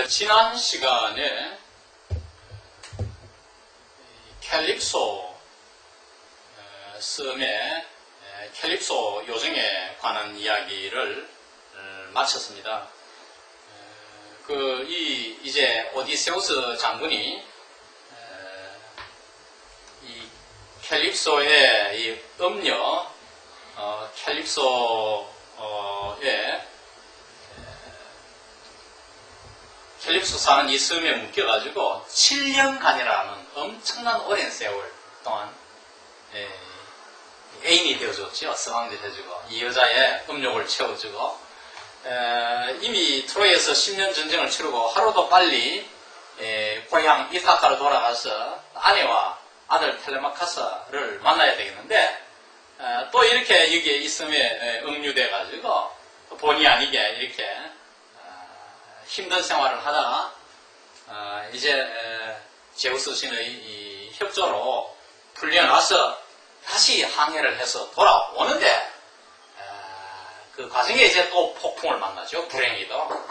지난 시간에 캘립소 섬의 캘립소 요정에 관한 이야기를 마쳤습니다. 이제 오디세우스 장군이 이 캘립소의 이 음녀 캘립소 사는 이 섬에 묶여가지고 7년간이라는 엄청난 오랜 세월 동안 애인이 되어줬죠. 서방도 해주고 이 여자의 음욕을 채워주고 이미 트로이에서 10년 전쟁을 치르고 하루도 빨리 고향 이타카로 돌아가서 아내와 아들 텔레마카스를 만나야 되겠는데 또 이렇게 여기에 이 섬에 응유돼가지고 본의 아니게 이렇게 힘든 생활을 하다가 이제 제우스 신의 이 협조로 풀려나서 다시 항해를 해서 돌아오는데 그 과정에 이제 또 폭풍을 만나죠. 불행히도.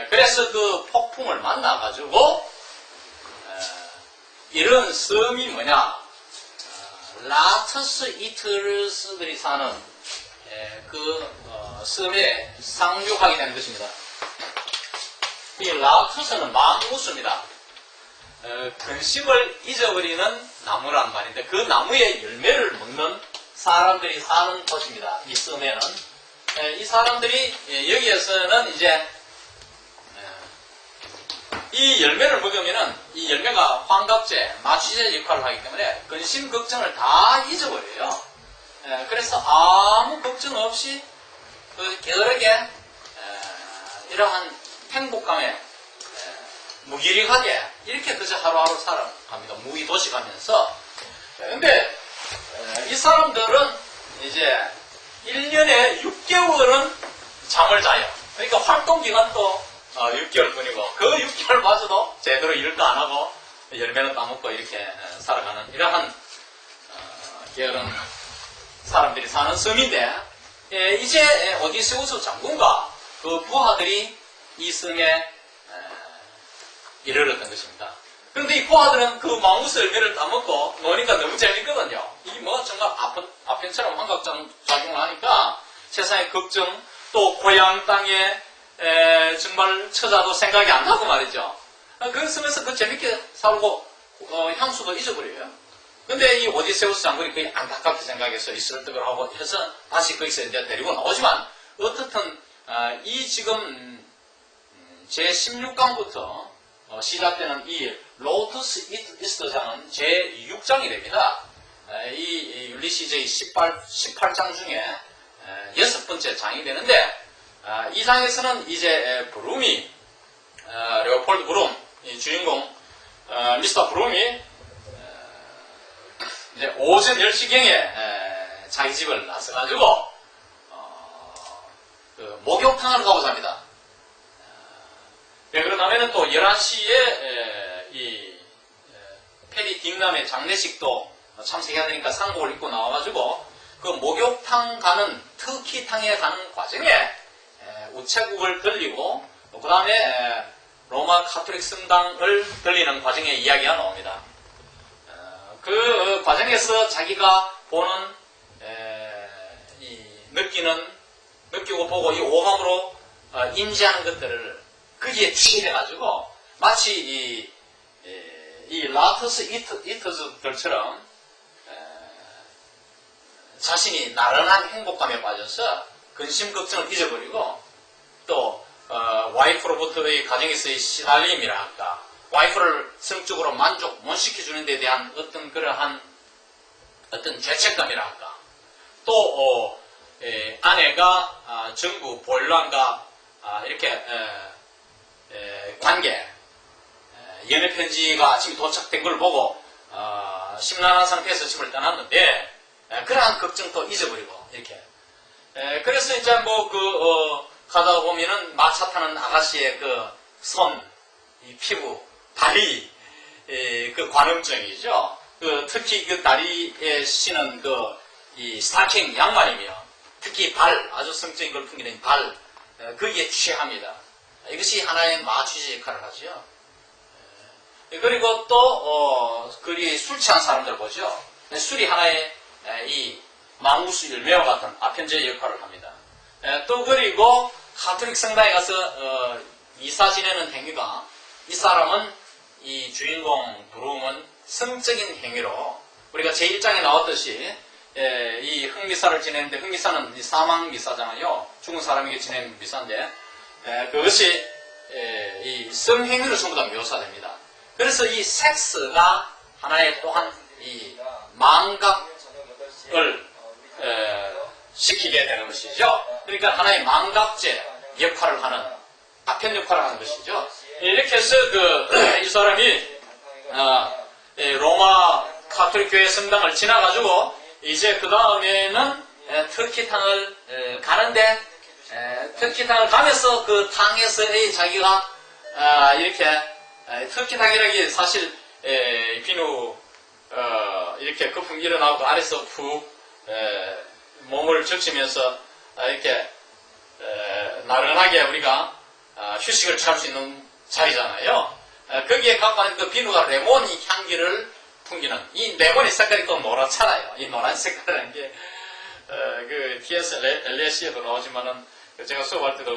그래서 그 폭풍을 만나가지고 이런 섬이 뭐냐, 라트스 이트르스들이 사는 섬에 상륙하게 되는 것입니다. 이 라투스는 망우스입니다. 근심을 잊어버리는 나무란 말인데 그 나무의 열매를 먹는 사람들이 사는 곳입니다. 이 섬에는 이 사람들이 여기에서는 이제 이 열매를 먹으면은 이 열매가 환갑제, 마취제 역할을 하기 때문에 근심 걱정을 다 잊어버려요. 그래서 아무 걱정 없이 게으르게 이러한 행복감에 무기력하게 이렇게 그저 하루하루 살아갑니다. 무의도식하면서. 근데 이 사람들은 이제 1년에 6개월은 잠을 자요. 그러니까 활동기간도 6개월 뿐이고 그 6개월마저도 제대로 일도 안 하고 열매는 따먹고 이렇게 살아가는 이러한 게으른 사람들이 사는 섬인데 이제 오디세우스 장군과 그 부하들이 이 섬에 이르렀던 것입니다. 그런데 이 부하들은 그 망우스 열매를 따먹고 노니까 너무 재밌거든요. 이게 뭐 정말 아펜처럼 환각작용을 하니까 세상의 걱정 또 고향 땅에 정말 처자도 생각이 안 나고 말이죠. 그 섬에서 그 재밌게 살고 향수도 잊어버려요. 근데 이 오디세우스 장군이 거의 안타깝게 생각해서 이슬뜨걸 하고 해서 다시 거기서 이제 데리고 나오지만 어떻든 이 지금 제16강부터 시작되는 이 로투스 이스트장은 제6장이 됩니다. 이 율리시즈의 18장 중에 6번째 장이 되는데 이 장에서는 이제 브룸이 레오폴드 브룸 이 주인공 미스터 브룸이 이제 오전 10시경에 자기 집을 나서가지고 그 목욕탕을 가고자 합니다. 그러다음에는 또 11시에 이 페리 딩남의 장례식도 참석해야 되니까 상복을 입고 나와가지고 그 목욕탕 가는 터키탕에 가는 과정에 우체국을 들리고 그 다음에 로마 카톨릭 성당을 들리는 과정에 이야기가 나옵니다. 그 과정에서 자기가 보는 느끼고 보고 이 오감으로 인지하는 것들을 거기에 취해가지고 마치 이 라트스 이터즈들처럼 자신이 나른한 행복감에 빠져서 근심 걱정을 잊어버리고 또 와이프로부터의 가정에서의 시달림이랄까 와이프를 성적으로 만족 못 시켜주는 데 대한 어떤 그러한 어떤 죄책감이랄까 또 아내가 정부 보일러함과 이렇게 관계 연애편지가 지금 도착된 걸 보고 심란한 상태에서 집을 떠났는데 그러한 걱정도 잊어버리고 이렇게 그래서 이제 가다가 보면은 마차 타는 아가씨의 그 손, 이 피부, 다리 그 관음증이죠. 특히 그 다리에 신은 이 스타킹 양말이며 특히 발, 아주 성적인 걸 풍기는 발 거기에 취합니다. 이것이 하나의 마취제 역할을 하죠. 그리고 또 그리 술 취한 사람들 보죠. 술이 하나의 이 망우수 열매와 같은 아편제 역할을 합니다. 또 그리고 가톨릭 성당에 가서 이사 지내는 행위가 이 사람은 이 주인공 브룸은 성적인 행위로 우리가 제1장에 나왔듯이 이 흑미사를 지내는데 흑미사는 이 사망 미사잖아요. 죽은 사람에게 지내는 미사인데 그것이 이 성행위로 전부 다 묘사됩니다. 그래서 이 섹스가 하나의 또한 이 망각을 시키게 되는 것이죠. 그러니까 하나의 망각제 역할을 하는 아편 역할을 하는 것이죠. 이렇게 해서 이 사람이 로마 가톨릭 교회 성당을 지나가지고 이제 그 다음에는 터키탕을 가는데 터키탕을 가면서 그 탕에서 자기가 이렇게 터키탕이라는 게 사실 비누 이렇게 거품 일어나고 아래서 푹 몸을 적시면서 이렇게 나른하게 우리가 휴식을 취할 수 있는 자리잖아요. 거기에 갖고 있는 그 비누가 레몬 향기를 풍기는 이 레몬의 색깔이 또 노랗잖아요. 이 노란 색깔이라는 게 그 T.S. 엘리엇에도 나오지만은 제가 수업할 때도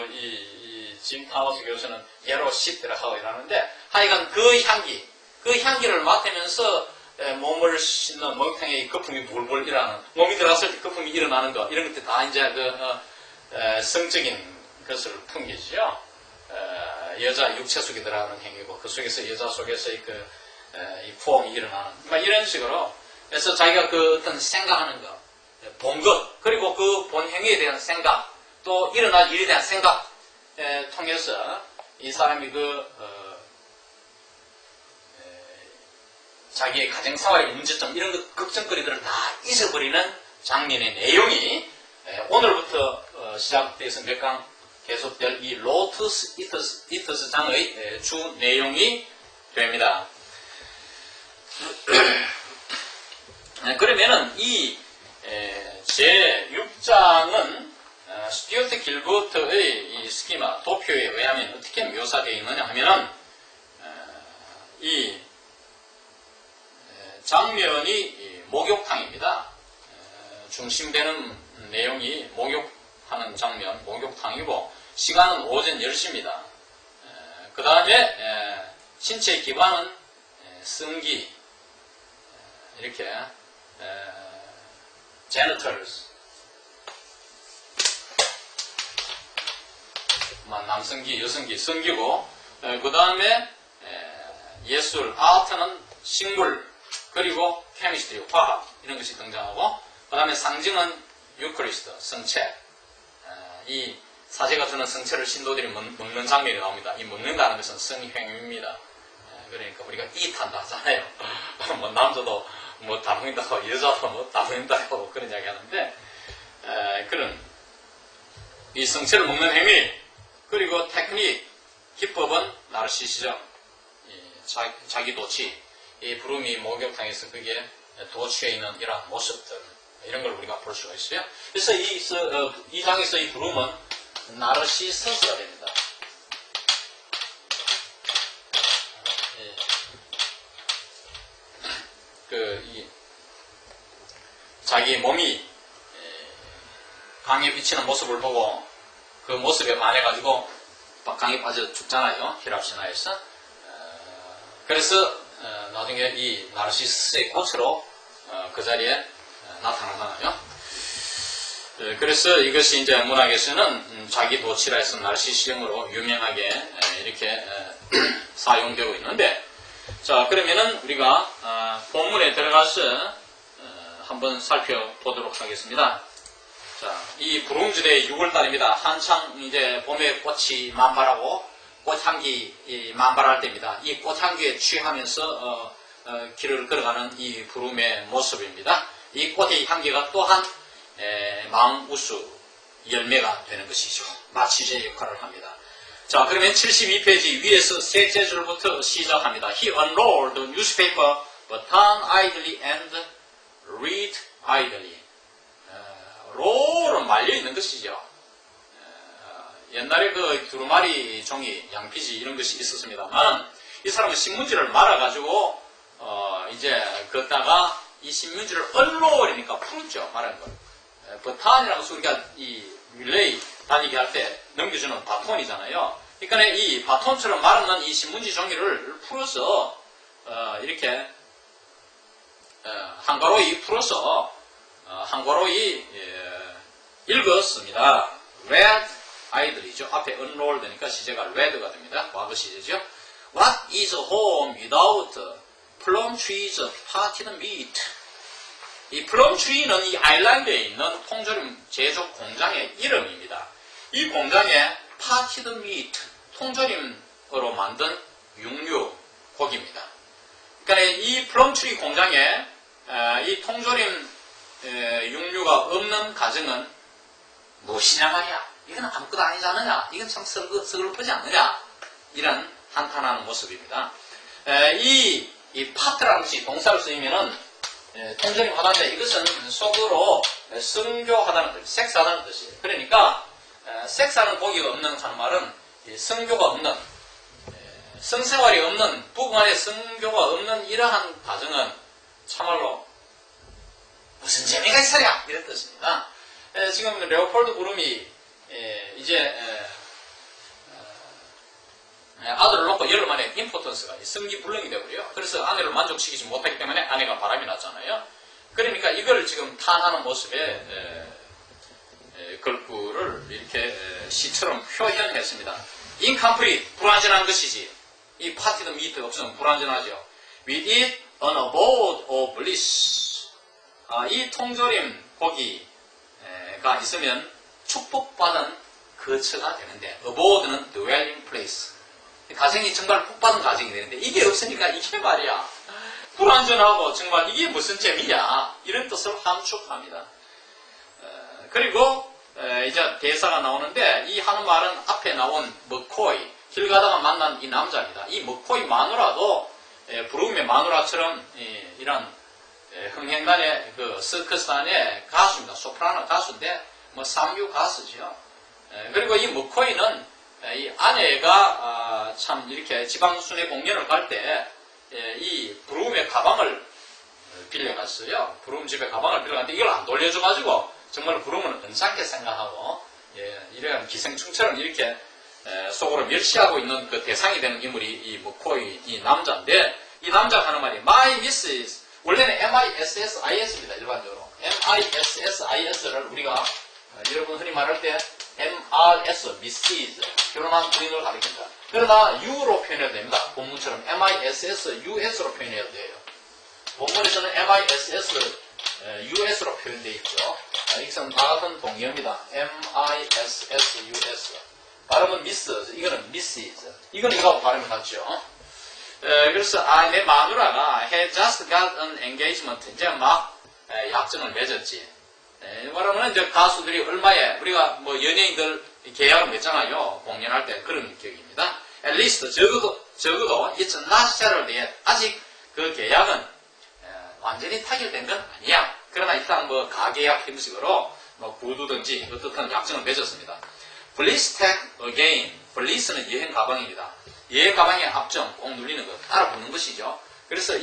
짐 타워스 교수는 예로 시트라고 하고 이러는데 하여간 그 향기를 맡으면서 몸을 씻는 목욕탕에 거품이 불불 일어나는 몸이 들어갔을 때 거품이 일어나는 것 이런 것들 다 이제 성적인 것을 풍기죠. 여자 육체 속에 들어가는 행위고 그 속에서 여자 속에서 이 포옹이 일어나는 막 이런 식으로 그래서 자기가 그 어떤 생각하는 것, 본 것, 그리고 그 본 행위에 대한 생각, 또 일어날 일에 대한 생각 통해서 이 사람이 자기의 가정생활의 문제점 이런 것 걱정거리들을 다 잊어버리는 장면의 내용이 오늘부터 시작돼서 몇 강 계속될 이 로투스 이터스 장의 주 내용이 됩니다. 그러면은 이 제6장은 스튜어트 길버트의 이 스키마 도표에 의하면 어떻게 묘사되어 있느냐 하면은 이 장면이 목욕탕입니다. 중심되는 내용이 목욕하는 장면, 목욕탕이고 시간은 오전 10시입니다. 그 다음에 신체의 기반은 성기 이렇게 genitals 남성기, 여성기, 성기고 그 다음에 예술, 아트는 식물 그리고 케미스트리, 화학 이런 것이 등장하고 그 다음에 상징은 유크리스트, 성체 이 사제가 주는 성체를 신도들이 먹는 장면이 나옵니다. 이 먹는다는 것은 성행위입니다. 그러니까 우리가 이탄다 하잖아요. 뭐 남자도 뭐 다 먹는다고 여자도 뭐 다 먹는다고 그런 이야기 하는데 그런 이 성체를 먹는 행위 그리고 테크닉 기법은 나르시시즘 자기 도취 이 브룸이 목욕탕에서 그게 도취해 있는 이러한 모습들 이런 걸 우리가 볼 수가 있어요. 그래서 이 장에서 이 브룸은 나르시서스가 됩니다. 자기 몸이 강에 비치는 모습을 보고 그 모습에 반해가지고 강에 빠져 죽잖아요. 히랍신화에서. 그래서 나중에 이 나르시스의 꽃으로 그 자리에 나타나잖아요. 그래서 이것이 이제 문학에서는 자기 도치라 해서 나르시시즘으로 유명하게 이렇게 사용되고 있는데 자 그러면은 우리가 본문에 들어가서 한번 살펴보도록 하겠습니다. 자, 이 부름주대의 6월달입니다. 한창 이제 봄에 꽃이 만발하고 꽃향기 만발할 때입니다. 이 꽃향기에 취하면서 길을 걸어가는 이 부름의 모습입니다. 이 꽃의 향기가 또한 망우수 열매가 되는 것이죠. 마취제 역할을 합니다. 자, 그러면 72페이지 위에서 셋째 줄부터 시작합니다. He unrolled the newspaper, but turned idly and read idly. 롤은 말려있는 것이죠. 옛날에 그 두루마리 종이, 양피지 이런 것이 있었습니다만 이 사람은 신문지를 말아가지고 이제 걷다가 이 신문지를 얼로리니까 풀었죠. 말하는 걸. 버탄이라고 해서 우리가 이 릴레이 다니게 할 때 넘겨주는 바톤이잖아요. 그러니까 이 바톤처럼 말았는 이 신문지 종이를 풀어서 이렇게 한가로이 풀어서 한가로이 읽었습니다. read 아이들이죠. 앞에 unrolled니까 시제가 read가 됩니다. 과거 시제죠. What is home without plum trees, potted meat? 이 plum tree는 이 아일랜드에 있는 통조림 제조 공장의 이름입니다. 이 공장에 potted meat, 통조림으로 만든 육류 고기입니다. 그러니까 이 plum tree 공장에 이 통조림 육류가 없는 가정은 무엇이냐 말이야. 이건 아무것도 아니지 않느냐. 이건 참 서글프지 않느냐. 이런 한탄하는 모습입니다. 이 파트라는 것이 동사를 쓰이면은 통조림 하다인데 이것은 속으로 성교하다는 뜻, 섹스하다는 뜻이에요. 그러니까 섹스하는 고기가 없는 하는 말은 성교가 없는, 성생활이 없는, 부부간에 성교가 없는 이러한 가정은 참말로 무슨 재미가 있어야 이런 뜻입니다. 지금 레오폴드 브룸이 이제 아들을 놓고 열흘 만에 임포턴스가 성기불능이 되고요. 그래서 아내를 만족시키지 못하기 때문에 아내가 바람이 났잖아요. 그러니까 이걸 지금 탄하는 모습에 걸프를 이렇게 시처럼 표현했습니다. incomplete, 불완전한 것이지. 이 파티드 미트 없으면 불완전하죠. with it on a board of bliss. 이 통조림 고기가 있으면 축복받은 거처가 되는데 aboard는 dwelling place. 가정이 정말 복받은 가정이 되는데 이게 없으니까 이게 말이야. 불완전하고 정말 이게 무슨 재미냐. 이런 뜻을 함축합니다. 그리고 이제 대사가 나오는데 이 하는 말은 앞에 나온 머코이, 길 가다가 만난 이 남자입니다. 이 머코이 마누라도 브룸의 마누라처럼 이런 흥행단의 그 서커스단의 가수입니다. 소프라노 가수인데 뭐 삼류 가수죠. 그리고 이 머코이는 이 아내가 참 이렇게 지방순회 공연을 갈 때 이 브룸의 가방을 빌려갔어요. 브룸 집에 가방을 빌려갔는데 이걸 안 돌려줘가지고 정말 브룸은 은사하게 생각하고 이런 기생충처럼 이렇게 속으로 멸시하고 있는 그 대상이 되는 인물이 이 머코이 이 남자인데 이 남자가 하는 말이 My Mrs. 원래는 MISSIS입니다. 일반적으로 MISSIS를 우리가 여러분 흔히 말할 때 MRS, Mrs. 결혼한 부인을 가리킨다. 그러나 U로 표현해야 됩니다. 본문처럼 MISS, US로 표현해야 돼요. 본문에서는 MISS, US로 표현되어 있죠. 이것은 다 같은 동의어입니다. MISS, US. 발음은 Miss, 이거는 Mrs. 이건 이거하고 발음이 같죠. 그래서 내 마누라가 had just got an engagement. 이제 막 약정을 맺었지. 말하면 이제 가수들이 얼마에 우리가 뭐 연예인들 계약을 맺잖아요. 공연할 때 그런 기억입니다. At least 적어도 it's not settled yet. 아직 그 계약은 완전히 타결된 건 아니야. 그러나 일단 뭐 가계약 형식으로 뭐 구두든지 어떻든 약정을 맺었습니다. Please take again. Please는 여행 가방입니다. 여행 가방의 앞점 꼭 누리는 것 알아보는 것이죠. 그래서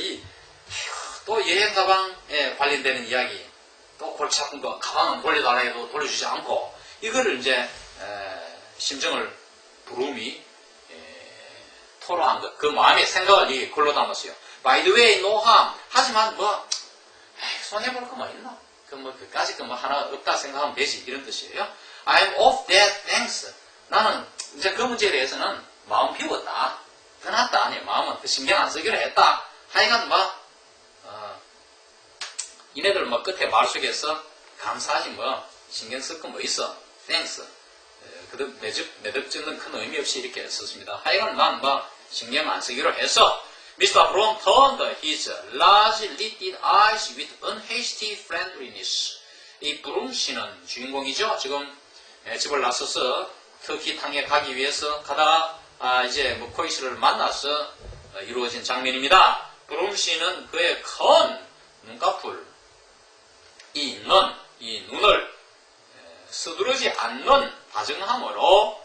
또 여행 가방에 관련되는 이야기. 또 골치 아픈 거, 가방은 돌려달라 해도 돌려주지 않고, 이거를 이제, 심정을 브룸이, 토로한 것, 그 마음의 생각을 이 글로 담았어요. By the way, no harm. 하지만 손해볼 거 뭐 있나? 그까짓 거 뭐 하나 없다 생각하면 되지. 이런 뜻이에요. I'm off that, thanks. 나는 이제 그 문제에 대해서는 마음 비웠다. 떠났다. 아니, 마음은 신경 안 쓰기로 했다. 하여간 이네들 뭐 끝에 말 속에서 감사하지 뭐 신경 쓸 거 뭐 있어. thanks. 그들 매듭 짓는 큰 의미 없이 이렇게 썼습니다. 하여간 난 신경 안 쓰기로 해서 Mr. Brown turned his large lidded eyes with unhasty friendliness. 이 브룸 씨는 주인공이죠. 지금 집을 나서서 터키탕에 가기 위해서 가다가 이제 머코이 씨를 만나서 이루어진 장면입니다. 브룸 씨는 그의 큰 눈꺼풀 이 눈을 서두르지 않는 다정함으로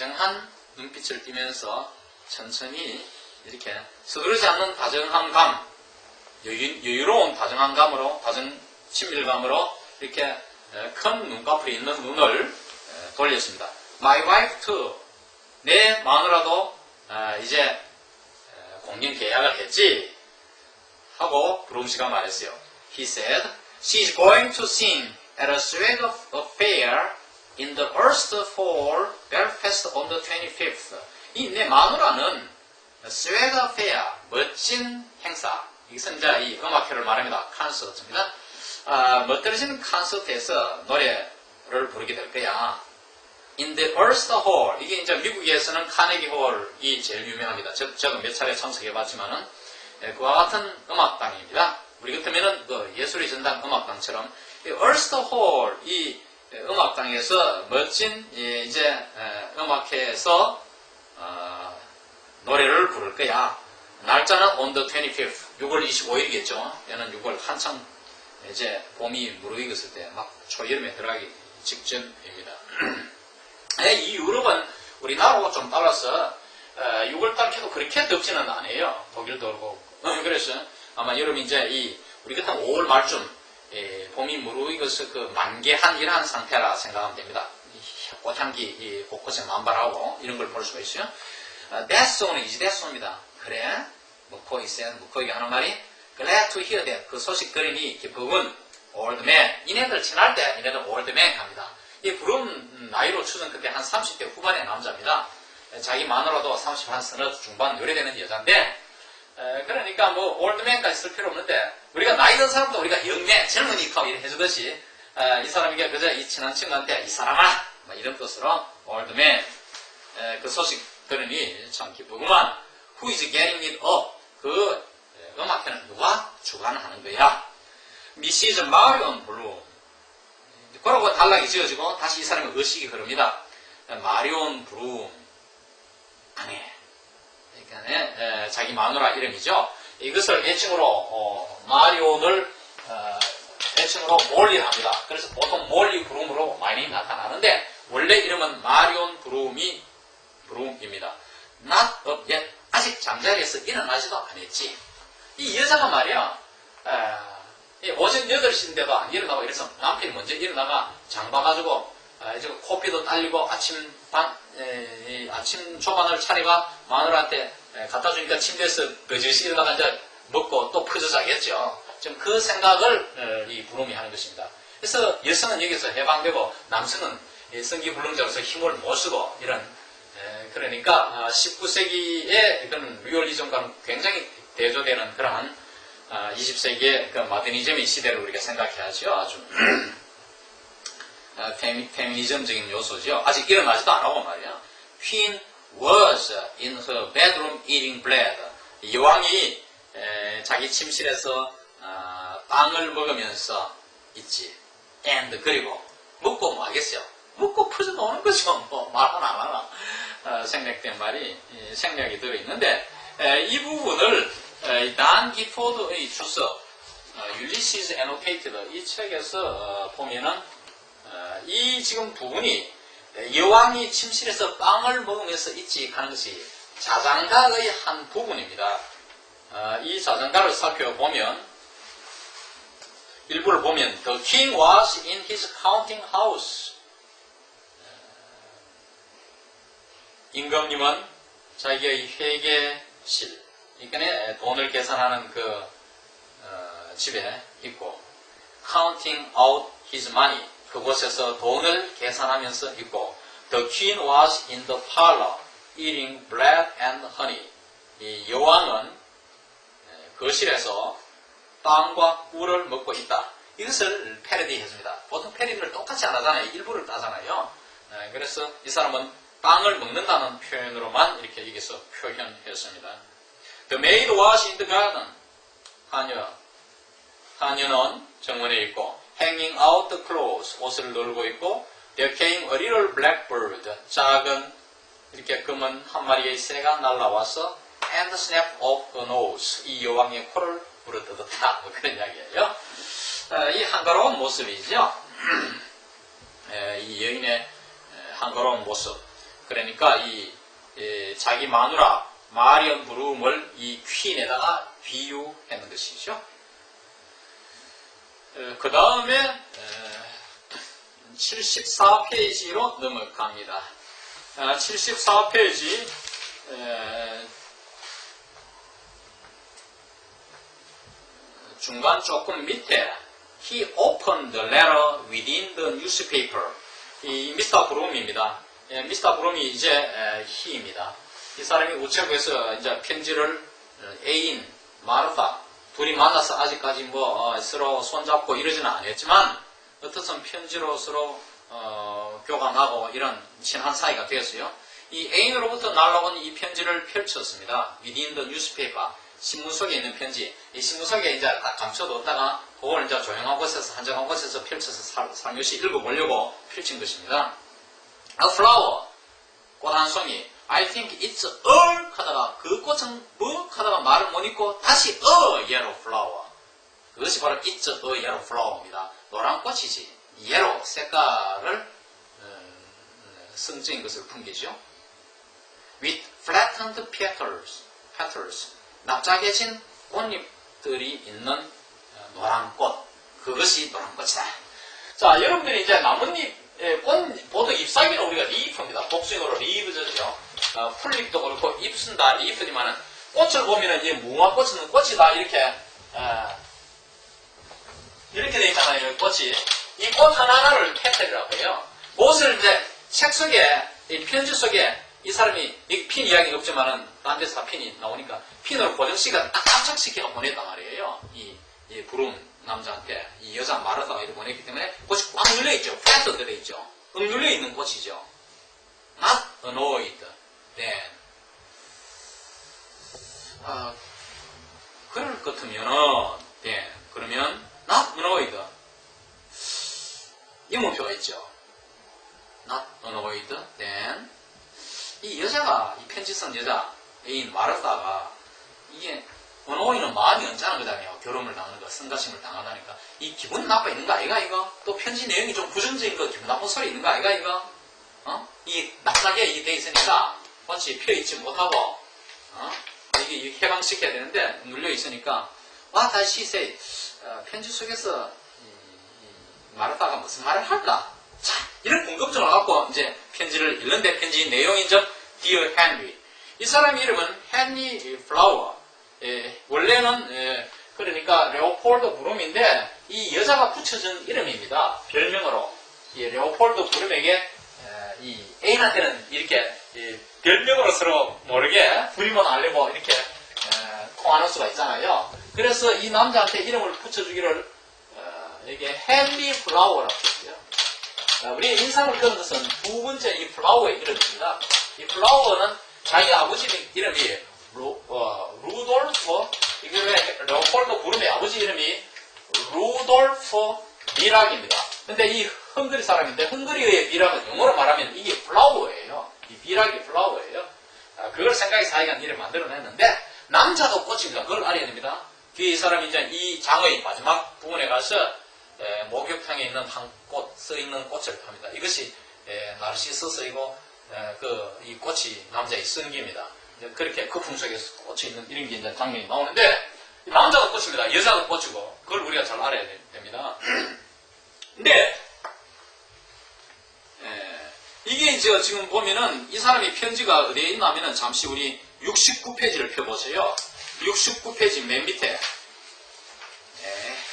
다정한 눈빛을 띠면서 천천히 이렇게 서두르지 않는 다정한 감, 여유로운 다정한 감으로, 친밀감으로 이렇게 큰 눈꺼풀이 있는 눈을 돌렸습니다. My wife too. 내 마누라도 이제 공연 계약을 했지 하고 브룸 씨가 말했어요. He said, she's going to sing at a swag affair in the first fall Belfast on the 25th. 이 내 마누라는 swag affair, 멋진 행사. 이것은 이제 이 음악회를 말합니다. 콘서트입니다. 멋들어지는 콘서트에서 노래를 부르게 될 거야. In the first hall. 이게 이제 미국에서는 카네기 홀이 제일 유명합니다. 저도 몇 차례 참석해봤지만은 그와 같은 음악당입니다. 우리 같으면은 그 예술의 전당 음악당처럼 이 first hall 이 음악당에서 멋진 이제 음악회에서 노래를 부를 거야. 날짜는 on the 25th. 6월 25일이겠죠. 얘는 6월 한창 이제 봄이 무르익었을 때 막 초여름에 들어가기 직전입니다. 이 유럽은 우리나라하고 좀 달라서 6월달 해도 그렇게 덥지는 않아요. 독일도 그렇고. 그래서 아마 여러분 이제 우리 같은 5월 말쯤 봄이 무르익어서 그 만개한 이러한 상태라 생각하면 됩니다. 꽃향기 곳곳에 만발하고 이런 걸 볼 수가 있어요. That song입니다. 그래? 무코이가 하는 말이 Glad to hear that. 그 소식거리니 기쁨은 old man. 이네들 친할 때 이네들 old man 합니다. 이 부름 나이로 추정 그때 한 30대 후반의 남자입니다. 자기 마누라도 30한 서너 중반 요래되는 여자인데 그러니까 뭐 old man까지 쓸 필요 없는데 우리가 나이 든 사람도 우리가 영매 젊으니까 이렇게 해주듯이 이 사람에게 그저 이 친한 친구한테 이 사람아 뭐 이런 뜻으로 old man 그 소식 들으니 참 기쁘구만. Who is getting it up? 그 음악회는 누가 주관하는 거야? Mrs. Marion Bloom. 그러고 단락이 지어지고 다시 이 사람의 의식이 흐릅니다. 마리온 브룸 아내. 그러니까 자기 마누라 이름이죠. 이것을 애칭으로 마리온을 애칭으로 몰리를 합니다. 그래서 보통 몰리 브룸으로 많이 나타나는데 원래 이름은 마리온 브룸입니다. Not up yet. 아직 잠자리에서 일어나지도 않았지. 이 여자가 말이야 오전 8시인데도 안 일어나고 이래서 남편이 먼저 일어나가 장 봐가지고 코피도 딸리고 아침 조반을 차려가 마누라한테 갖다 주니까 침대에서 거짓이 일어나가 이제 먹고 또 퍼져 자겠죠. 지금 그 생각을 이 브룸이 하는 것입니다. 그래서 여성은 여기서 해방되고 남성은 성기불능자로서 힘을 못 쓰고 이런 그러니까 19세기의 그런 리얼리즘과는 굉장히 대조되는 그러한 20세기의 그 모더니즘의 시대를 우리가 생각해야죠. 아주 페미니즘적인 요소죠. 아직 일어나지도 않았고 말이야. Queen was in her bedroom eating bread. 여왕이 자기 침실에서 빵을 먹으면서 있지. And 그리고 먹고 뭐 하겠어요? 먹고 퍼져 나오는 거죠. 뭐 말 하나 안 하나 생략된 말이 생략이 들어있는데 이 부분을 단 기포드의 주석 Ulysses Annotated 이 책에서 보면은 이 지금 부분이 여왕이 침실에서 빵을 먹으면서 있지 하는 것이 자장가의 한 부분입니다. 이 자장가를 살펴보면 일부를 보면 The king was in his counting house. 임금님은 자기의 회계실, 그러니까 돈을 계산하는 그 집에 있고, counting out his money, 그곳에서 돈을 계산하면서 있고, the queen was in the parlor eating bread and honey. 이 여왕은 거실에서 빵과 꿀을 먹고 있다. 이것을 패러디했습니다. 보통 패러디를 똑같이 안 하잖아요. 일부를 따잖아요. 그래서 이 사람은 빵을 먹는다는 표현으로만 이렇게 여기서 표현했습니다. The maid was in the garden. 하녀는 정원에 있고 hanging out the clothes. 옷을 널고 있고 there came a little blackbird. 작은 이렇게 검은 한 마리의 새가 날아와서 and snapped off her nose. 이 여왕의 코를 물어뜯었다. 뭐 그런 이야기예요. 이 한가로운 모습이죠. 이 여인의 한가로운 모습. 그러니까 자기 마누라 마리언 브룸을 이 퀸에다가 비유하는 것이죠. 그 다음에 74페이지로 넘어갑니다. 74페이지 중간 조금 밑에 He opened the letter within the newspaper. 이 미스터 브룸입니다. 미스터 브룸이 이제 he입니다. 이 사람이 우체국에서 이제 편지를 애인 마르타 둘이 만나서 아직까지 뭐 서로 손잡고 이러지는 않았지만 어떻든 편지로 서로 교감하고 이런 친한 사이가 되었어요. 이 애인으로부터 날라온 이 편지를 펼쳤습니다. Within the newspaper. 신문 속에 있는 편지. 이 신문 속에 이제 다 감춰뒀다가 그걸 이제 조용한 곳에서 한적한 곳에서 펼쳐서 살며시 읽어보려고 펼친 것입니다. A flower. 꽃 한 송이. I think it's a 하다가 그 꽃은 뭐 하다가 말을 못 읽고 다시 a yellow flower. 그것이 바로 it's a yellow flower입니다. 노란 꽃이지. yellow 색깔을 성적인 것을 풍기죠. With flattened petals. 납작해진 꽃잎들이 있는 노란 꽃. 그것이 노란 꽃이다. 자, 여러분들이 이제 나뭇잎 보통 잎사귀는 우리가 리프입니다. 복숭이로 리브죠. 풀잎도 그렇고 잎은 다 리프지만은 꽃을 보면은 이 무화꽃은 꽃이 다 이렇게 돼 있잖아요. 꽃이 이 꽃 하나하나를 페탈이라고 해요. 그것을 이제 책 속에 이 편지 속에 이 사람이 핀 이야기가 없지만은 딴 데서 다 핀이 나오니까 핀으로 고정시가 딱 깜짝시켜서 보냈단 말이에요. 이 부름 남자한테 이 여자 마르다가 이렇게 보냈기 때문에 꽃이 꽉 눌려있죠. 플랫도 들어있죠. 눌려있는 꽃이죠. Not annoyed. then. 그럴 것 같으면은 then. 그러면 not annoyed. 이문표가 있죠. Not annoyed. then. 이 여자가 이 편지 쓴 여자 애인 마르다가 이게 원어원이는 마음이 언짢은 거잖아요. 결혼을 당하는 거, 성가심을 당하다니까. 이 기분 나빠 있는 거 아이가, 이거? 또 편지 내용이 좀 부정적인 거, 기분 나쁜 소리 있는 거 아이가, 이거? 이 낙하게 이게 돼 있으니까, 꽃이 펴있지 못하고, 이게 해방시켜야 되는데, 눌려있으니까, 다시 say, 편지 속에서, 마르다가 무슨 말을 할까? 자, 이런 궁금증을 갖고, 이제 편지를 읽는데, 편지 내용인즉, Dear Henry. 이 사람 이름은 Henry Flower. 원래는 그러니까 레오폴드 브룸인데 이 여자가 붙여준 이름입니다. 별명으로. 이 레오폴드 브룸에게 이 애인한테는 이렇게 별명으로 서로 모르게 부리면 알려고 이렇게 통하는 수가 있잖아요. 그래서 이 남자한테 이름을 붙여주기를 이게 헨리 플라워라고 했어요. 우리 인상을 끄는 것은 두 번째 이 플라워의 이름입니다. 이 플라워는 자기 아버지 이름이 루돌프, 이게 왜 레오폴드 브룸의 아버지 이름이 루돌프 미락입니다. 근데 이 헝가리 사람인데 헝가리의 미락은 영어로 말하면 이게 플라워예요. 이 미락이 플라워예요. 그걸 생각해서 자기가 이름을 만들어냈는데 남자도 꽃입니다. 그걸 알아야 됩니다. 뒤에 이 사람이 이제 이 장의 마지막 부분에 가서 목욕탕에 있는 한 꽃 써있는 꽃을 팝니다. 이것이 나르시스스이고 이 꽃이 남자의 성기입니다. 그렇게 거품 속에서 꽃이 있는 이런 게 이제 장면이 나오는데 남자도 꽃입니다. 여자도 꽃이고 그걸 우리가 잘 알아야 됩니다. 근데 이게 이제 지금 보면은 이 사람이 편지가 어디에 있냐면은 잠시 우리 69페이지를 펴보세요. 69페이지 맨 밑에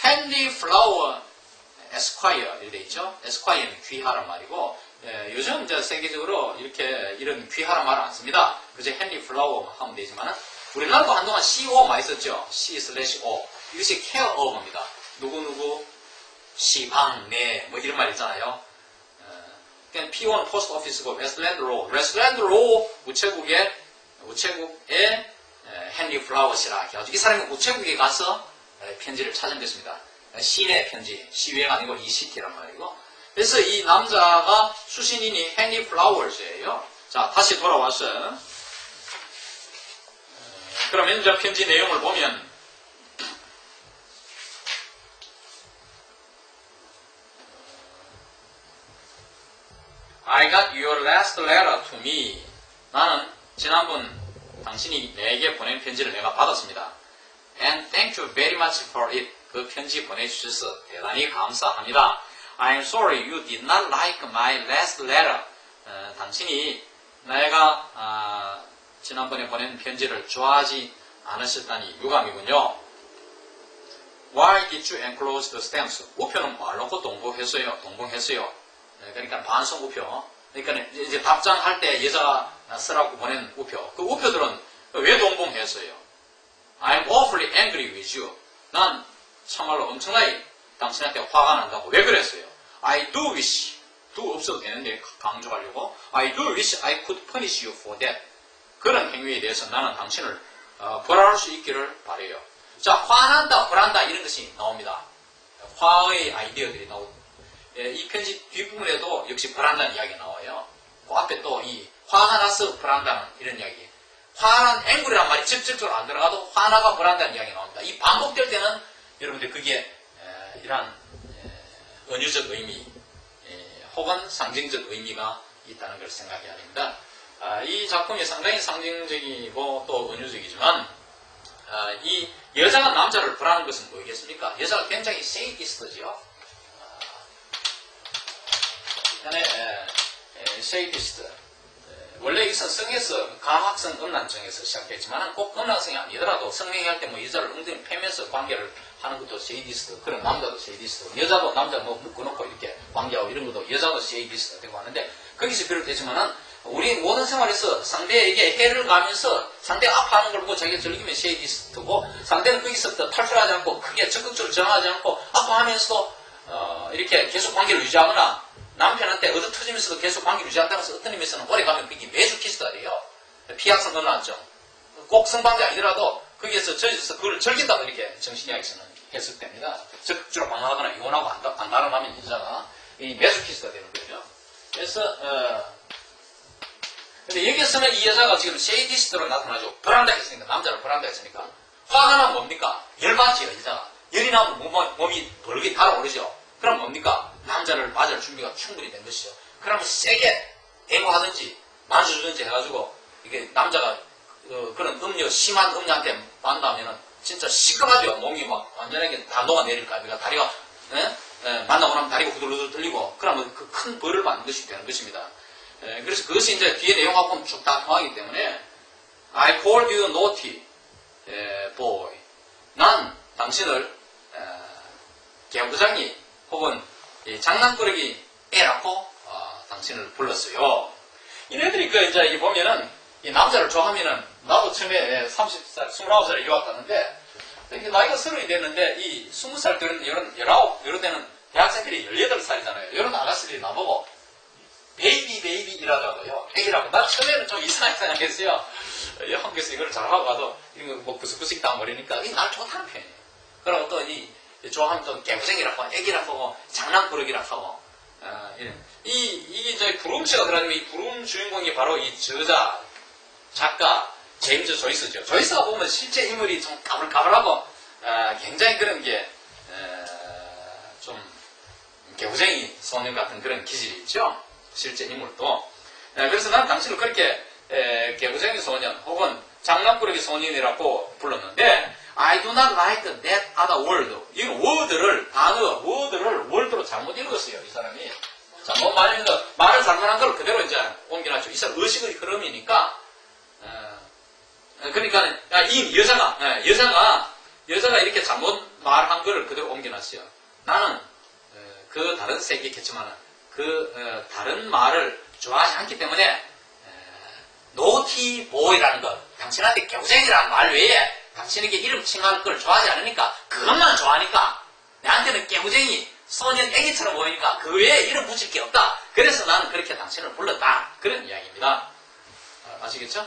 헨리 플라워 에스콰이어 이렇게 있죠. 에스콰이어는 귀하란 말이고 요즘 이제 세계적으로 이렇게 이런 귀하란 말을 안 씁니다. 그저 헨리 플라워 하면 되지만은 우리나라도 한동안 CO 많이 썼죠. C/O 이것이 care of입니다. 누구누구 시방 내 뭐 이런 말 있잖아요. 그냥 P1 포스트 오피스고 웨스트랜드 로 우체국에 헨리 플라워시라 해가지고 이 사람이 우체국에 가서 편지를 찾은 것입니다. 시내 편지, 시외가 아니고 이 시티란 말이고. 그래서 이 남자가 수신인이 헨리 플라워즈예요. 자, 다시 돌아와서 그러면 이제 편지 내용을 보면 I got your last letter to me. 나는 지난번 당신이 내게 보낸 편지를 내가 받았습니다. And thank you very much for it. 그 편지 보내주셔서 대단히 감사합니다. I'm sorry you did not like my last letter. 당신이 내가 지난번에 보낸 편지를 좋아하지 않으셨다니 유감이군요. Why did you enclose the stamps? 우표는 뭘 놓고 동봉했어요. 그러니까 반송 우표. 그러니까 이제 답장할 때 여자가 쓰라고 보낸 우표. 그 우표들은 왜 동봉했어요? I'm awfully angry with you. 난 참말로 엄청나게 당신한테 화가 난다고. 왜 그랬어요? I do wish. do 없어도 되는데 강조하려고. I do wish I could punish you for that. 그런 행위에 대해서 나는 당신을 벌할 수 있기를 바라요. 자, 화난다, 불한다 이런 것이 나옵니다. 화의 아이디어들이 나오고 이 편지 뒷부분에도 역시 불한다는 이야기가 나와요. 그 앞에 또 이 화가 나서 불한다는 이런 이야기. 화난 앵글이란 말이 직접적으로 안 들어가도 화나가 불한다는 이야기가 나옵니다. 이 반복될 때는 여러분들 그게 이러한 은유적 의미 혹은 상징적 의미가 있다는 걸 생각해야 됩니다. 이 작품이 상당히 상징적이고 또 은유적이지만 이 여자가 남자를 불하는 것은 뭐겠습니까? 여자가 굉장히 세이디스트죠. 세이디스트. 원래 이 성에서 감학성 음란증에서 시작됐지만 꼭 음란성이 아니더라도 성행위할 때 뭐 여자를 엉덩이 패면서 관계를 하는 것도 세이디스트. 그런 남자도 세이디스트. 여자도 남자 뭐 묶어놓고 이렇게 관계하고 이런 것도 여자도 세이디스트가 되고 하는데 거기서 비롯되지만은 우리 모든 생활에서 상대에게 해를 가면서 상대가 아파하는 걸 보고 자기가 즐기면 세이디스트고 상대는 거기서부터 탈출하지 않고 크게 적극적으로 저항하지 않고 아파하면서도 이렇게 계속 관계를 유지하거나 남편한테 얻어터지면서도 계속 관계를 유지한다고 해서 어떤 의미에서는 오래 가면 그게 매주 키스가 돼요. 피하성 음란증. 꼭 성관계 아니더라도 거기에서 젖어서 그걸 즐긴다고 이렇게 정신이야기서는 해석됩니다. 적극적으로 방황하거나 이혼하고 안 달아나면 여자가 이 매주 키스가 되는 거죠. 그래서 근데 여기서는 이 여자가 지금 세이디스트로 나타나죠. 불안다 했으니까 남자를 불안다 했으니까 화가 나면 뭡니까? 열받지요 여자가. 열이 나면 몸이 벌게 달아오르죠. 그럼 뭡니까? 남자를 맞을 준비가 충분히 된 것이죠. 그러면 세게 대고하든지 만져주든지 해가지고 이게 남자가 그런 심한 음녀한테 만나면은 진짜 시끄하죠. 몸이 막 완전하게 다 녹아내릴까. 그러니까 다리가 만나고 나면 다리가 후들후들 들리고 그러면 그 큰 벌을 받는 것이 되는 것입니다. 그래서 그것이 이제 뒤에 내용하고 보면 쭉 다 통하기 때문에 I called you naughty boy. 난 당신을 개구장이 혹은 장난꾸러기 애라고 당신을 불렀어요. 이네들이 이제 이 보면은 이 남자를 좋아하면은 나도 처음에 30살, 29살에 이리 왔다는데 나이가 30이 됐는데 이 20살 되는 이런 19, 이런 데는 대학생들이 18살이잖아요. 이런 아가씨들이 나보고 베이비 이라더라고요. 애기라고. 나 처음에는 좀 이상하게 생각했어요. 한국에서 이걸 잘하고 가도 이런 거 뭐 구석구석 다 버리니까 날 좋다는 편이에요. 그리고 또 좋아하면 또 개구쟁이라고 하고 애기라고 하고 장난꾸러기라고 하고 이게 이제 구름씨가 들어가지고 이 구름 주인공이 바로 이 저자 작가 제임스 조이스죠. 조이스가 보면 실제 인물이 좀 까불까불하고 굉장히 그런 게 좀 개구쟁이 소년 같은 그런 기질이 있죠. 실제 인물도. 그래서 난 당신을 그렇게 개구쟁이 소년 혹은 장난꾸러기 소년이라고 불렀는데 I do not like that other word. 이 word를 word로 잘못 읽었어요. 이 사람이. 잘못 말을 잘못한 걸 그대로 이제 옮겨놨죠. 이 사람 의식의 흐름이니까. 그러니까 이 여자가 이렇게 잘못 말한 걸 그대로 옮겨놨어요. 나는 그 다른 세계겠지만 그 다른 말을 좋아하지 않기 때문에 naughty boy라는 것, 당신한테 개구쟁이라는 말 외에 당신에게 이름 칭할 걸 좋아하지 않으니까 그것만 좋아하니까 내한테는 깨무쟁이 소년 애기처럼 보이니까 그 외에 이름 붙일 게 없다. 그래서 나는 그렇게 당신을 불렀다. 그런 이야기입니다. 아시겠죠?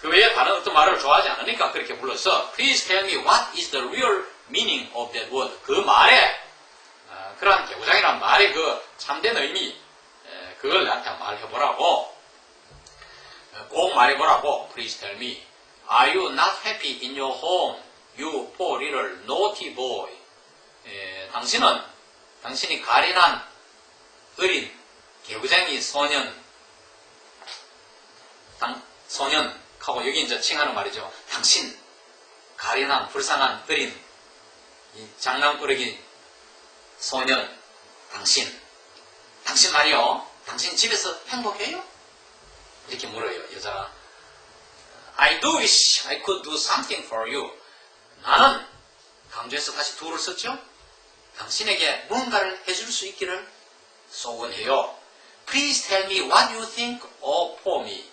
그 외에 다른 어떤 말을 좋아하지 않으니까 그렇게 불렀어. Please tell me what is the real meaning of that word. 그 말에 그러한 개구장이라는 말의 그 참된 의미 그걸 나한테 말해보라고 꼭 말해보라고. Please tell me. Are you not happy in your home? You poor little naughty boy. 당신이 가련한 어린 개구쟁이 소년하고 여기 이제 칭하는 말이죠. 당신, 가련한, 불쌍한, 어린, 이 장난꾸러기 소년, 당신 말이요. 당신 집에서 행복해요? 이렇게 물어요, 여자가. I do wish I could do something for you. 나는, 강조해서 다시 do를 썼죠? 당신에게 뭔가를 해줄 수 있기를 소원해요. Please tell me what you think of for me.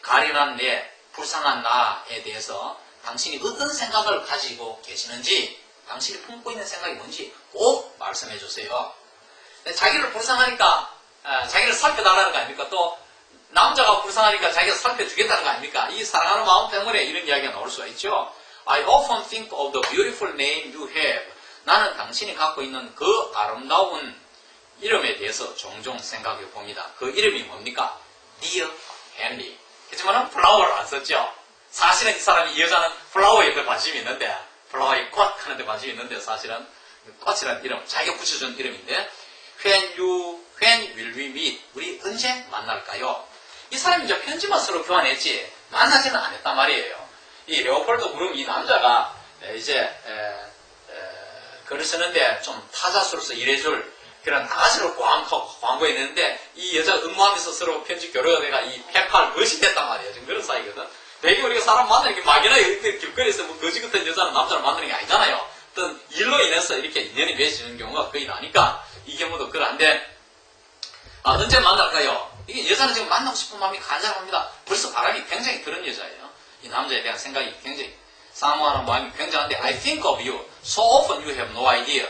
가련한 내, 불쌍한 나에 대해서 당신이 어떤 생각을 가지고 계시는지, 당신이 품고 있는 생각이 뭔지 꼭 말씀해 주세요. 자기를 불쌍하니까 자기를 살펴달라는 거 아닙니까? 또 남자가 불쌍하니까 자기가 살펴주겠다는 거 아닙니까? 이 사랑하는 마음 때문에 이런 이야기가 나올 수가 있죠. I often think of the beautiful name you have. 나는 당신이 갖고 있는 그 아름다운 이름에 대해서 종종 생각해 봅니다. 그 이름이 뭡니까? Dear Henry. 그렇지만은 플라워를 안 썼죠. 사실은 이 사람이, 이 여자는 플라워에 더 관심이 있는데, 플라워의 꽃 하는 데 관심이 있는데, 사실은 꽃이라는 이름, 자기가 붙여준 이름인데, when will we meet? 우리 언제 만날까요? 이 사람이 이제 편지만 서로 교환했지, 만나지는 않았단 말이에요. 이 레오폴드 브룸 이 남자가 이제 글을 쓰는데 좀 타자수로서 일해줄 그런 아가씨를 광고했는데, 이 여자가 근무하면서 서로 편지 교류가 돼가 이 펜팔 것이 됐단 말이에요. 지금 그런 사이거든. 되게 우리가 사람 만나는 게 막이나 이렇게 길거리에서 뭐 거지 같은 여자는 남자를 만나는 게 아니잖아요. 어떤 일로 인해서 이렇게 인연이 맺어지는 경우가 거의 나니까 이 경우도 그런데, 언제 만날까요? 이게 여자는 지금 만나고 싶은 마음이 간절합니다. 벌써 바람이 굉장히 그런 여자예요. 이 남자에 대한 생각이 굉장히 사모하는 마음이 굉장한데, I think of you so often you have no idea.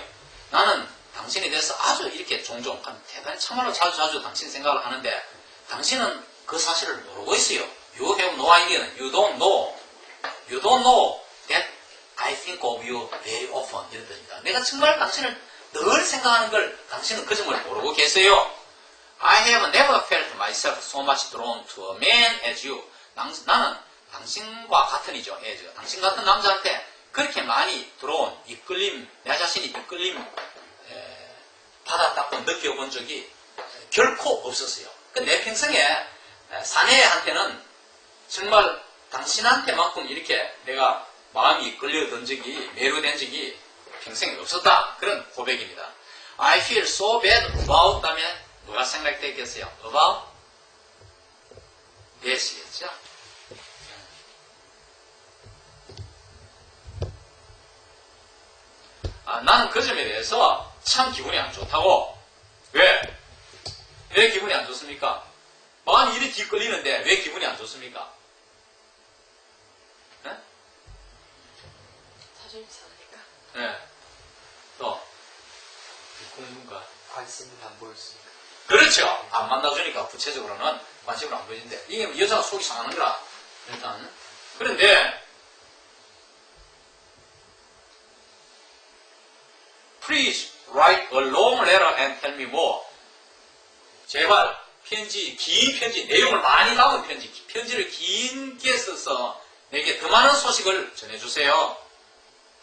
나는 당신에 대해서 아주 이렇게 종종, 대단히 참말로 자주 당신 생각을 하는데, 당신은 그 사실을 모르고 있어요. You have no idea. You don't know that I think of you very often. 이런 뜻입니다. 내가 정말 당신을 늘 생각하는 걸 당신은 그 점을 모르고 계세요. I have never felt myself so much drawn to a man as you. 나는 당신과 같은 이죠. as. 당신 같은 남자한테 그렇게 많이 들어온 이끌림, 내 자신이 이끌림 받았다고 느껴본 적이 결코 없었어요. 내 평생에 사내한테는 정말 당신한테만큼 이렇게 내가 마음이 끌려든 적이, 매료된 적이 평생에 없었다. 그런 고백입니다. I feel so bad about 다음에 뭐가 생각되겠어요? About that이겠죠? 나는 그 점에 대해서 참 기분이 안 좋다고. 왜? 왜 기분이 안 좋습니까? 마음이 이리 뒤끌리는데 왜 기분이 안 좋습니까? 네? 자존심 상하니까. 네. 또 공분과 관심을 안 보였으니까. 그렇죠. 안 만나주니까 구체적으로는 관심을 안 보이는데, 이게 여자가 속이 상하는 거라 일단. 그런데 Please write a long letter and tell me more. 제발 편지, 긴 편지, 내용을 많이 담은 편지, 편지를 길게 써서 내게 더 많은 소식을 전해주세요.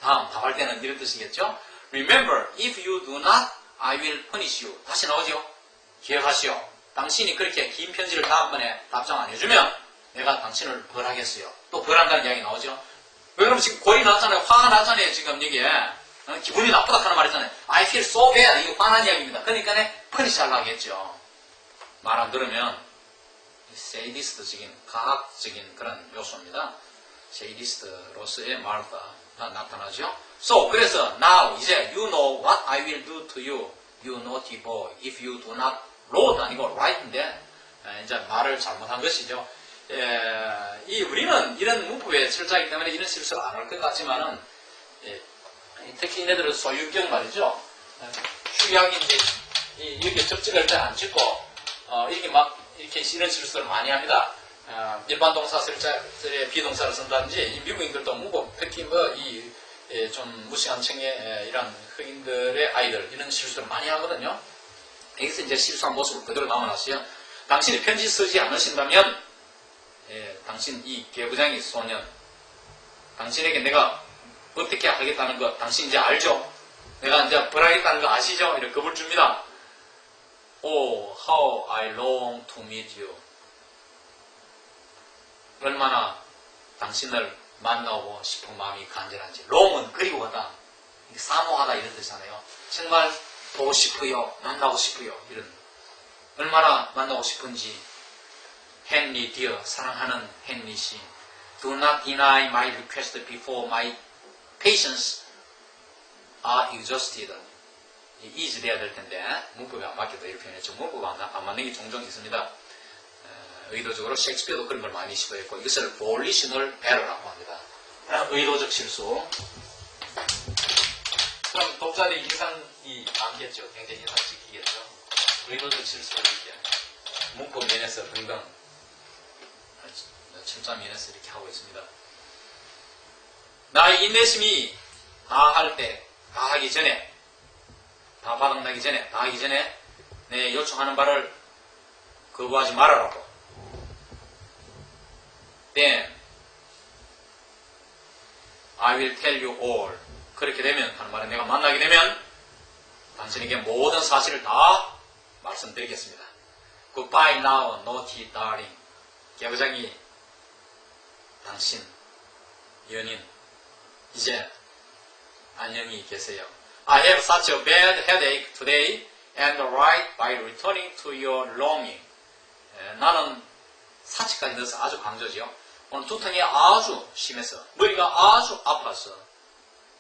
다음 답할 때는 이런 뜻이겠죠? Remember, if you do not, I will punish you. 다시 나오죠? 기억하시오. 당신이 그렇게 긴 편지를 다음번에 답장 안 해주면 내가 당신을 벌하겠어요. 또 벌한다는 이야기 나오죠? 왜 그러면 지금 골이 났잖아요. 화가 났잖아요. 지금 여기에. 기분이 나쁘다 하는 말 있잖아요. I feel so bad. 이거 화난 이야기입니다. 그러니까 punish 하려고 하겠죠. 말 안 들으면 세이디스트적인, 과학적인 그런 요소입니다. 세이디스트로서의 말과 나타나죠. So, 그래서 now 이제 you know what I will do to you, you naughty boy, if you do not wrote 아니고 write인데 이제 말을 잘못한 것이죠. 우리는 이런 문법에 철저하기 때문에 이런 실수를 안 할 것 같지만은 특히 얘네들은 소유격 말이죠. 휴양이 이제 이렇게 접속할 때 안 짓고 이렇게 막 이렇게 이런 실수를 많이 합니다. 일반 동사 쓸 비동사를 쓴다든지 미국인들도 문법 특히 좀 무식한 층의 이런 흑인들의 아이들 이런 실수를 많이 하거든요. 여기서 이제 실수한 모습을 그대로 남아놨어요. 당신이 편지 쓰지 않으신다면 당신 이 개구쟁이 소년 당신에게 내가 어떻게 하겠다는 거 당신 이제 알죠? 내가 이제 벌하겠다는 거 아시죠? 이렇게 겁을 줍니다. Oh, how I long to meet you. 얼마나 당신을 만나고 싶은 마음이 간절한지. long은 그리워하다, 사모하다 이런 뜻이잖아요. 정말 보고 싶어요, 만나고 싶어요, 이런. 얼마나 만나고 싶은지. 헨리 dear, 사랑하는 헨리 씨. Do not deny my request before my patience are exhausted. is 돼야 될 텐데 문법이 안 맞게도 이렇게 표현했죠. 문법 안 맞는 게 종종 있습니다. 의도적으로 셰익스피어도 그런 걸 많이 시도했고, 이것을 volitional error라고 합니다. 의도적 실수. 그럼 독자들이 인상이 많겠죠. 굉장히 인상 지키겠죠. 의도적 실수를 이렇게 문법 면에서 등등 첨자 면에서 이렇게 하고 있습니다. 나의 인내심이 다할 때, 다하기 전에, 다 바닥나기 전에, 다하기 전에 내 요청하는 바를 거부하지 말아라고. Then I will tell you all. 그렇게 되면, 하는 말은 내가 만나게 되면 당신에게 모든 사실을 다 말씀드리겠습니다. Goodbye now, naughty darling. 개구장이 당신, 연인, 이제 안녕히 계세요. I have such a bad headache today and right by returning to your longing. 나는 사치까지 넣어서 아주 강조지요. 오늘 두통이 아주 심해서, 머리가 아주 아팠어.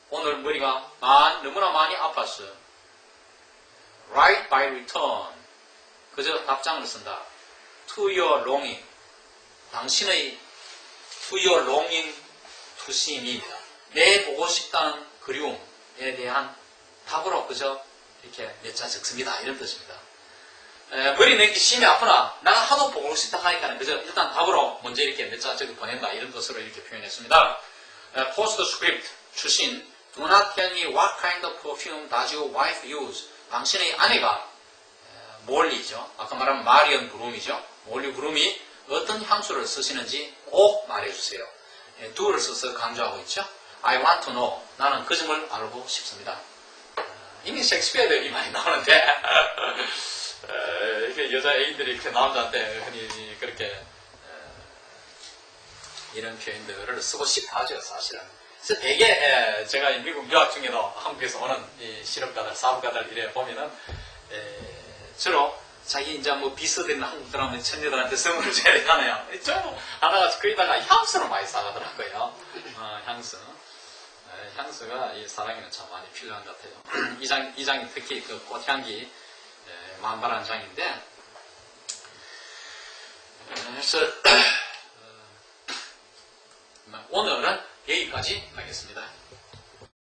오늘 머리가 너무나 많이 아팠어. Right by return. 그저 답장을 쓴다. To your longing. 당신의 to your longing to see me입니다. 내 보고 싶다는 그리움에 대한 답으로 그저 이렇게 몇 자 적습니다. 이런 뜻입니다. 머리 내기 심히 아프나 나가 하도 보고 싶다 하니까 그저 일단 답으로 먼저 이렇게 몇 자 적어 보낸다. 이런 뜻으로 이렇게 표현했습니다. postscript 출신. Do not tell me what kind of perfume does your wife use. 당신의 아내가 몰리죠. 아까 말한 마리언 브룸이죠. 몰리 브룸이 어떤 향수를 쓰시는지 꼭 말해주세요. do를 써서 강조하고 있죠. I want to know. 나는 그 점을 알고 싶습니다. 이미 셰익스피어들이 많이 나오는데 이렇게 여자 애인들이 이렇게 남자한테 흔히 그렇게 이런 표현들을 쓰고 싶어 하죠, 사실은. 그래서 되게 제가 미국 유학 중에도 한국에서 오는 이 실업가들, 사업가들 이래 보면은 주로 자기 이제 뭐 비서된 한국 사람은 천녀들한테 선물을 줘야 되잖아요. 좀 하다가 거기다가 향수를 많이 사가더라고요. 향수. 향수가 이 사랑에는 참 많이 필요한 것 같아요. 이 장이 특히 그 꽃향기 만발한 장인데, 그래서 오늘은 여기까지 하겠습니다.